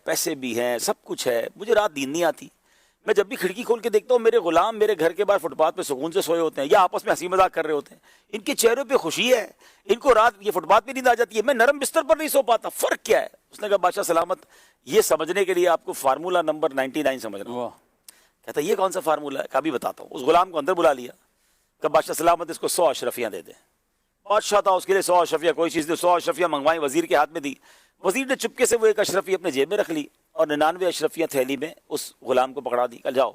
پیسے بھی ہیں, سب کچھ ہے, مجھے رات نیند نہیں آتی. میں جب بھی کھڑکی کھول کے دیکھتا ہوں میرے غلام میرے گھر کے باہر فٹ پاتھ پہ سکون سے سوئے ہوتے ہیں یا آپس میں ہنسی مذاق کر رہے ہوتے ہیں. ان کے چہروں پہ خوشی ہے, ان کو رات یہ فٹ پاتھ پہ نیند آ جاتی ہے, میں نرم بستر پر نہیں سو پاتا. فرق کیا ہے؟ اس نے کہا بادشاہ سلامت, یہ سمجھنے کے لیے آپ کو فارمولہ نمبر 99 سمجھنا. کہتا یہ کون سا فارمولہ ہے؟ کبھی بتاتا ہوں. اس غلام کو اندر بلا لیا کہ بادشاہ سلامت اس کو 100 اشرفیاں دے دیں. بادشاہ تھا, اس کے لیے 100 اشرفیاں کوئی چیز نہیں, 100 اشرفیاں منگوائیں, وزیر کے ہاتھ میں دی. وزیر نے چپکے سے وہ ایک اشرفی اپنے جیب میں رکھ لی اور 99 اشرفیاں تھیلی میں اس غلام کو پکڑا دی. کل جاؤ.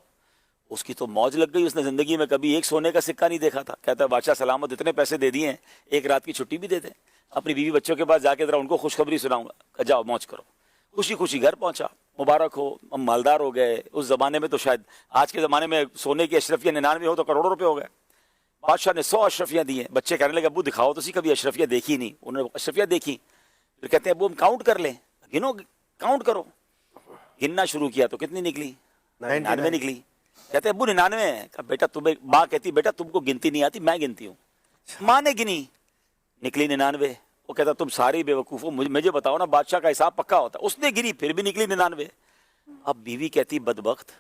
اس کی تو موج لگ گئی, اس نے زندگی میں کبھی ایک سونے کا سکہ نہیں دیکھا تھا. کہتا ہے بادشاہ سلامت اتنے پیسے دے دیے ہیں, ایک رات کی چھٹی بھی دے دیں, اپنی بیوی بچوں کے پاس جا کے ذرا ان کو خوشخبری سناؤں گا. کہ جاؤ موج کرو. خوشی خوشی گھر پہنچا, مبارک ہو, ہم مالدار ہو گئے. اس زمانے میں تو شاید آج کے زمانے میں سونے کی اشرفیاں 99 ہو تو کروڑوں روپے ہو گئے. بادشاہ نے 100 اشرفیاں دی ہیں. بچے کہنے لگے ابو دکھاؤ تو سی, کبھی اشرفیاں دیکھی نہیں. انہوں نے اشرفیاں دیکھی, پھر کہتے ہیں ابو ہم کاؤنٹ کر لیں. گنو, کاؤنٹ کرو. گننا شروع کیا تو کتنی نکلی؟ 99 نکلی. کہتے ہیں ابو 99 ہے. کہا بیٹا تمہیں, ماں کہتی بیٹا تم کو گنتی نہیں آتی, میں گنتی ہوں. ماں نے گنی, نکلی 99. وہ کہتا تم سارے بے وقوف ہو, مجھے بتاؤ نا بادشاہ کا حساب پکا ہوتا. اس نے گری, پھر بھی نکلی 99. اب بیوی کہتی بدبخت,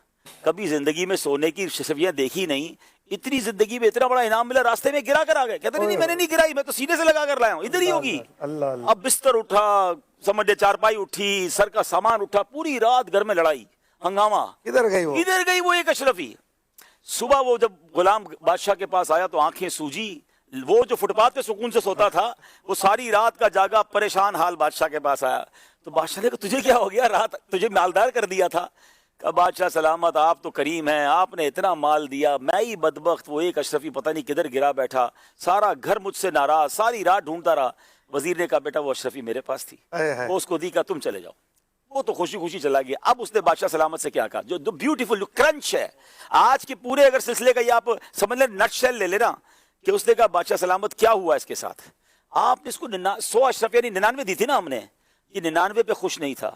کبھی زندگی میں سونے کی اشرفیاں دیکھی نہیں, اتنی زندگی میں اتنا بڑا انعام ملا, راستے میں گرا کر آ گئے. کہتے نہیں میں نے نہیں گرائی, میں تو سینے سے لگا کر لایا ہوں, ادھر ہی ہوگی. اب بستر اٹھا, سمجھے چارپائی اٹھی, سر کا سامان اٹھا, پوری رات گھر میں لڑائی ہنگامہ. ادھر گئی وہ ایک اشرفی. صبح وہ جب غلام بادشاہ کے پاس آیا تو آنکھیں سوجی. وہ جو فٹ پاتھ پہ سکون سے سوتا تھا وہ ساری رات کا جاگا پریشان حال بادشاہ کے پاس آیا. تو بادشاہ نے کہا تجھے کیا ہو گیا, رات تجھے مالدار کر دیا تھا. کہا بادشاہ سلامت آپ تو کریم ہیں, آپ نے اتنا مال دیا, میں ہی بدبخت وہ ایک اشرفی پتہ نہیں کدھر گرا بیٹھا, سارا گھر مجھ سے ناراض, ساری رات ڈھونڈتا رہا. وزیر نے کہا بیٹا وہ اشرفی میرے پاس تھی, وہ اس کو دی, کا تم چلے جاؤ. وہ تو خوشی خوشی چلا گیا. اب اس نے بادشاہ سلامت سے کیا کہا, جو بیوٹیفل کرنچ ہے آج کے پورے اگر سلسلے کا, یہ آپ سمجھ لیں نٹ شیل لے لینا, کہ اس نے کہا بادشاہ سلامت کیا ہوا اس کے ساتھ, آپ نے اس کو 100 اشرف یعنی 99 دی تھی نا ہم نے, یہ 99 پہ خوش نہیں تھا,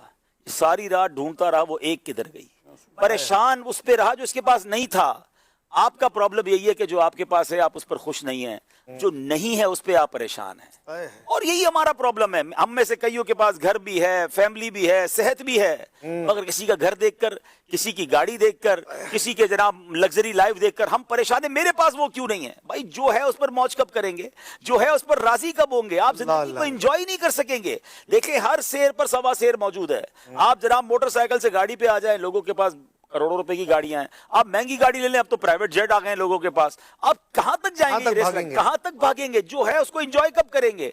ساری رات ڈھونڈتا رہا وہ ایک کدھر گئی, پریشان اس پہ رہا جو اس کے پاس نہیں تھا. آپ کا پرابلم یہی ہے کہ جو آپ کے پاس ہے آپ اس پر خوش نہیں ہیں, جو نہیں ہے اس پہ آپ پریشان ہیں. اور یہی ہمارا پرابلم ہے. ہم میں سے کئیوں کے پاس گھر بھی ہے, فیملی بھی ہے, صحت بھی ہے, مگر کسی کا گھر دیکھ کر, کسی کی گاڑی دیکھ کر, کسی کے جناب لگژری لائف دیکھ کر ہم پریشان ہیں. میرے پاس وہ کیوں نہیں ہے بھائی؟ جو ہے اس پر موج کب کریں گے, جو ہے اس پر راضی کب ہوں گے؟ آپ زندگی کو انجوائے نہیں کر سکیں گے. دیکھیں ہر سیر پر سوا سیر موجود ہے. آپ جناب موٹر سائیکل سے گاڑی پہ آ جائیں, لوگوں کے پاس کروڑوں روپے کی گاڑیاں ہیں. آپ مہنگی گاڑی لے لیں, اب تو پرائیویٹ جیٹ آ گئے ہیں لوگوں کے پاس. اب کہاں تک جائیں گے, کہاں تک بھاگیں گے؟ جو ہے اس کو انجوائے کب کریں گے؟